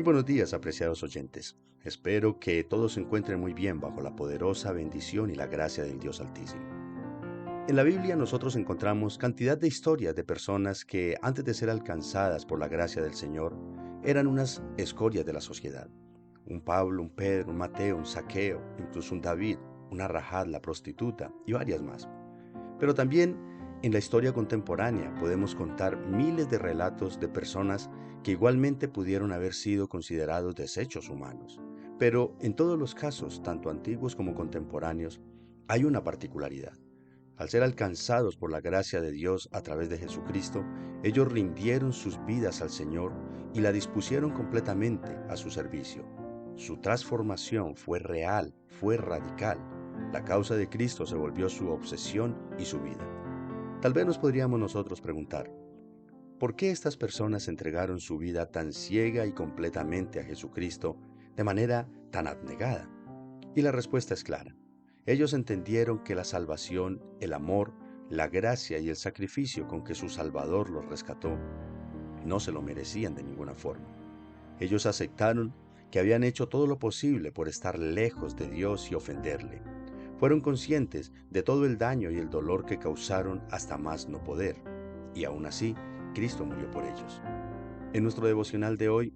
buenos días, apreciados oyentes. Espero que todos se encuentren muy bien bajo la poderosa bendición y la gracia del Dios Altísimo. En la Biblia nosotros encontramos cantidad de historias de personas que antes de ser alcanzadas por la gracia del Señor eran unas escorias de la sociedad. Un Pablo, un Pedro, un Mateo, un Zaqueo, incluso un David, una Rahab la prostituta y varias más. Pero también en la historia contemporánea podemos contar miles de relatos de personas que igualmente pudieron haber sido considerados desechos humanos. Pero en todos los casos, tanto antiguos como contemporáneos, hay una particularidad. Al ser alcanzados por la gracia de Dios a través de Jesucristo, ellos rindieron sus vidas al Señor y la dispusieron completamente a su servicio. Su transformación fue real, fue radical. La causa de Cristo se volvió su obsesión y su vida. Tal vez nos podríamos nosotros preguntar, ¿por qué estas personas entregaron su vida tan ciega y completamente a Jesucristo de manera tan abnegada? Y la respuesta es clara. Ellos entendieron que la salvación, el amor, la gracia y el sacrificio con que su Salvador los rescató no se lo merecían de ninguna forma. Ellos aceptaron que habían hecho todo lo posible por estar lejos de Dios y ofenderle. Fueron conscientes de todo el daño y el dolor que causaron hasta más no poder, y aún así, Cristo murió por ellos. En nuestro devocional de hoy,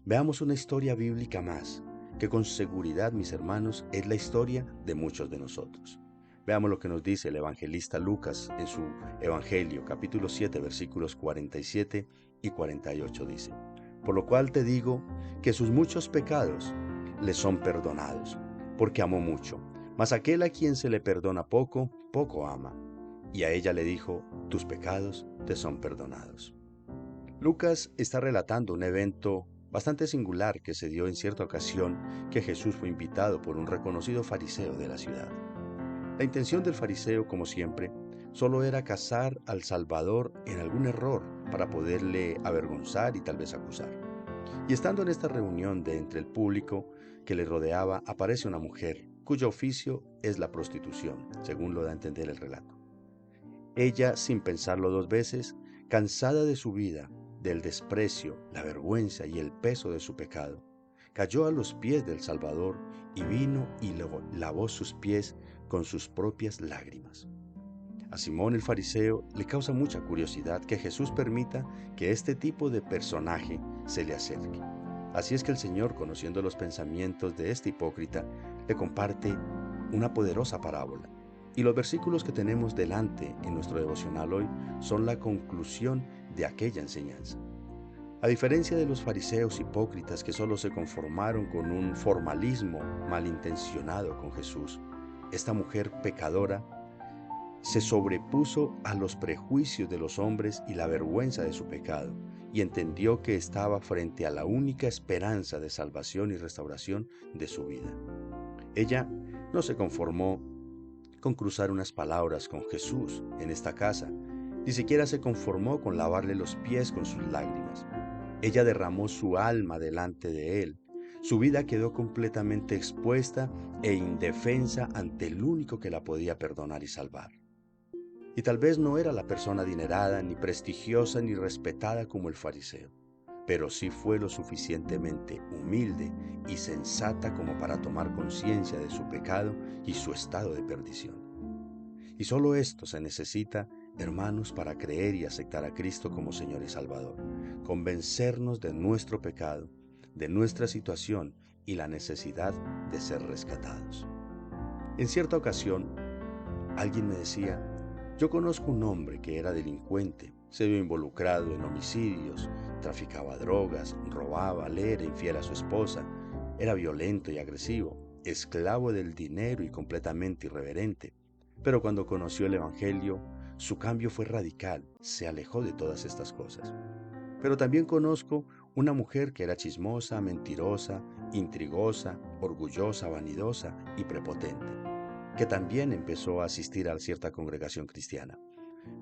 veamos una historia bíblica más, que con seguridad, mis hermanos, es la historia de muchos de nosotros. Veamos lo que nos dice el evangelista Lucas en su Evangelio, capítulo 7, versículos 47 y 48 dice: Por lo cual te digo que sus muchos pecados le son perdonados, porque amó mucho. Mas aquel a quien se le perdona poco, poco ama. Y a ella le dijo: tus pecados te son perdonados. Lucas está relatando un evento bastante singular que se dio en cierta ocasión que Jesús fue invitado por un reconocido fariseo de la ciudad. La intención del fariseo, como siempre, solo era cazar al Salvador en algún error para poderle avergonzar y tal vez acusar. Y estando en esta reunión de entre el público que le rodeaba, aparece una mujer cuyo oficio es la prostitución, según lo da a entender el relato. Ella, sin pensarlo dos veces, cansada de su vida, del desprecio, la vergüenza y el peso de su pecado, cayó a los pies del Salvador y vino y lavó sus pies con sus propias lágrimas. A Simón el fariseo le causa mucha curiosidad que Jesús permita que este tipo de personaje se le acerque. Así es que el Señor, conociendo los pensamientos de este hipócrita, le comparte una poderosa parábola. Y los versículos que tenemos delante en nuestro devocional hoy son la conclusión de aquella enseñanza. A diferencia de los fariseos hipócritas que solo se conformaron con un formalismo malintencionado con Jesús, esta mujer pecadora se sobrepuso a los prejuicios de los hombres y la vergüenza de su pecado, y entendió que estaba frente a la única esperanza de salvación y restauración de su vida. Ella no se conformó con cruzar unas palabras con Jesús en esta casa, ni siquiera se conformó con lavarle los pies con sus lágrimas. Ella derramó su alma delante de él. Su vida quedó completamente expuesta e indefensa ante el único que la podía perdonar y salvar. Y tal vez no era la persona adinerada, ni prestigiosa, ni respetada como el fariseo, pero sí fue lo suficientemente humilde y sensata como para tomar conciencia de su pecado y su estado de perdición. Y solo esto se necesita, hermanos, para creer y aceptar a Cristo como Señor y Salvador, convencernos de nuestro pecado, de nuestra situación y la necesidad de ser rescatados. En cierta ocasión, alguien me decía: yo conozco un hombre que era delincuente, se vio involucrado en homicidios, traficaba drogas, robaba, le era infiel a su esposa, era violento y agresivo, esclavo del dinero y completamente irreverente. Pero cuando conoció el Evangelio, su cambio fue radical, se alejó de todas estas cosas. Pero también conozco una mujer que era chismosa, mentirosa, intrigosa, orgullosa, vanidosa y prepotente, que también empezó a asistir a cierta congregación cristiana.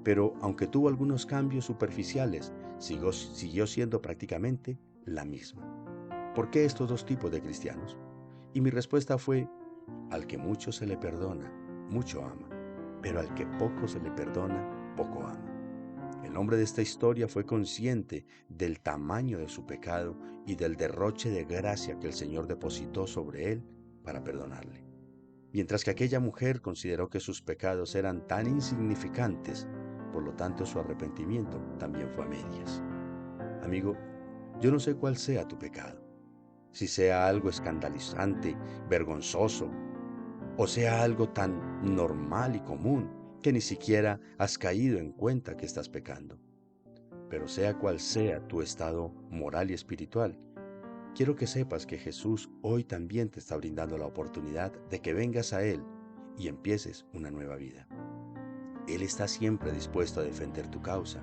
Pero aunque tuvo algunos cambios superficiales, siguió siendo prácticamente la misma. ¿Por qué estos dos tipos de cristianos? Y mi respuesta fue: al que mucho se le perdona, mucho ama, pero al que poco se le perdona, poco ama. El hombre de esta historia fue consciente del tamaño de su pecado y del derroche de gracia que el Señor depositó sobre él para perdonarle. Mientras que aquella mujer consideró que sus pecados eran tan insignificantes, por lo tanto su arrepentimiento también fue a medias. Amigo, yo no sé cuál sea tu pecado, si sea algo escandalizante, vergonzoso, o sea algo tan normal y común que ni siquiera has caído en cuenta que estás pecando. Pero sea cual sea tu estado moral y espiritual, quiero que sepas que Jesús hoy también te está brindando la oportunidad de que vengas a Él y empieces una nueva vida. Él está siempre dispuesto a defender tu causa,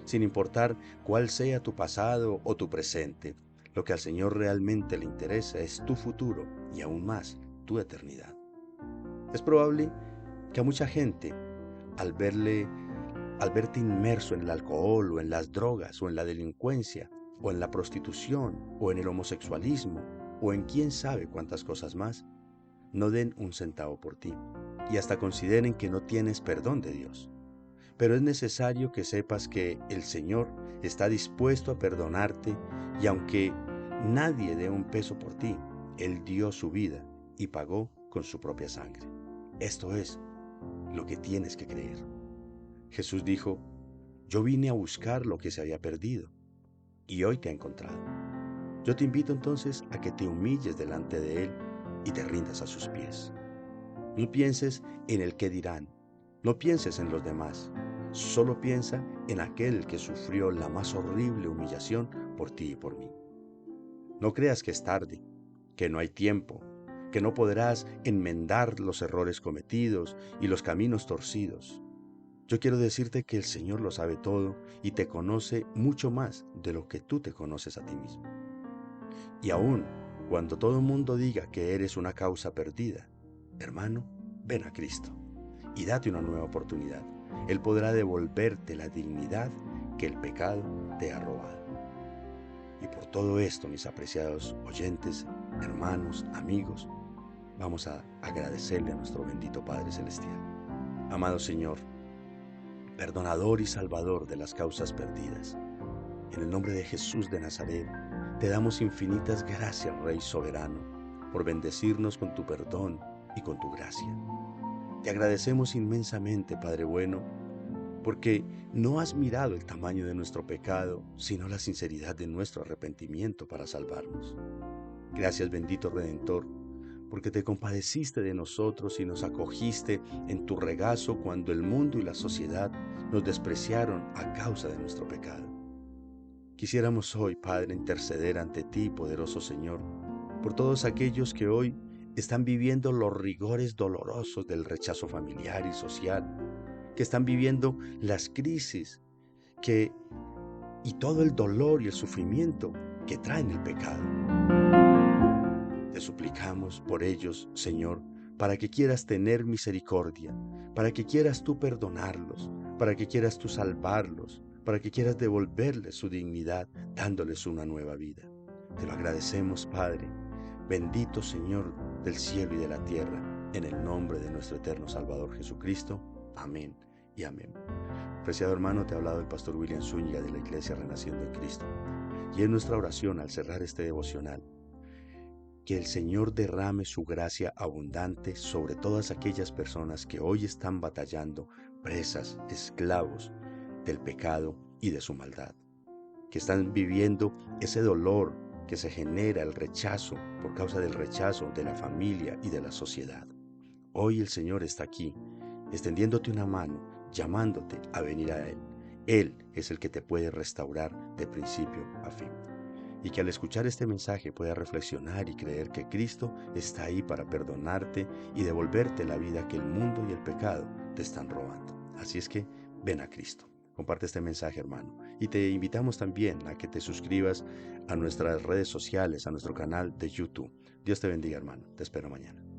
sin importar cuál sea tu pasado o tu presente. Lo que al Señor realmente le interesa es tu futuro y aún más tu eternidad. Es probable que a mucha gente, al verte inmerso en el alcohol o en las drogas o en la delincuencia o en la prostitución o en el homosexualismo o en quién sabe cuántas cosas más, no den un centavo por ti y hasta consideren que no tienes perdón de Dios. Pero es necesario que sepas que el Señor está dispuesto a perdonarte y aunque nadie dé un peso por ti, Él dio su vida y pagó con su propia sangre. Esto es lo que tienes que creer. Jesús dijo, yo vine a buscar lo que se había perdido y hoy te ha encontrado. Yo te invito entonces a que te humilles delante de Él y te rindas a sus pies. No pienses en el qué dirán, no pienses en los demás, solo piensa en aquel que sufrió la más horrible humillación por ti y por mí. No creas que es tarde, que no hay tiempo, que no podrás enmendar los errores cometidos y los caminos torcidos. Yo quiero decirte que el Señor lo sabe todo y te conoce mucho más de lo que tú te conoces a ti mismo. Y aún cuando todo el mundo diga que eres una causa perdida, hermano, ven a Cristo y date una nueva oportunidad. Él podrá devolverte la dignidad que el pecado te ha robado. Y por todo esto, mis apreciados oyentes, hermanos, amigos, vamos a agradecerle a nuestro bendito Padre Celestial. Amado Señor, perdonador y salvador de las causas perdidas, en el nombre de Jesús de Nazaret, te damos infinitas gracias, Rey soberano, por bendecirnos con tu perdón y con tu gracia. Te agradecemos inmensamente, Padre bueno, porque no has mirado el tamaño de nuestro pecado, sino la sinceridad de nuestro arrepentimiento para salvarnos. Gracias, bendito Redentor, porque te compadeciste de nosotros y nos acogiste en tu regazo cuando el mundo y la sociedad nos despreciaron a causa de nuestro pecado. Quisiéramos hoy, Padre, interceder ante ti, poderoso Señor, por todos aquellos que hoy están viviendo los rigores dolorosos del rechazo familiar y social, que están viviendo las crisis y todo el dolor y el sufrimiento que traen el pecado. Te suplicamos por ellos, Señor, para que quieras tener misericordia, para que quieras tú perdonarlos, para que quieras tú salvarlos, para que quieras devolverles su dignidad, dándoles una nueva vida. Te lo agradecemos, Padre, bendito Señor del cielo y de la tierra, en el nombre de nuestro eterno Salvador Jesucristo. Amén y amén. Preciado hermano, te ha hablado el pastor William Zúñiga de la Iglesia Renaciendo en Cristo. Y en nuestra oración al cerrar este devocional, que el Señor derrame su gracia abundante sobre todas aquellas personas que hoy están batallando, presas, esclavos del pecado y de su maldad, que están viviendo ese dolor que se genera el rechazo por causa del rechazo de la familia y de la sociedad. Hoy el Señor está aquí, extendiéndote una mano, llamándote a venir a Él. Él es el que te puede restaurar de principio a fin. Y que al escuchar este mensaje puedas reflexionar y creer que Cristo está ahí para perdonarte y devolverte la vida que el mundo y el pecado te están robando. Así es que ven a Cristo. Comparte este mensaje, hermano. Y te invitamos también a que te suscribas a nuestras redes sociales, a nuestro canal de YouTube. Dios te bendiga, hermano. Te espero mañana.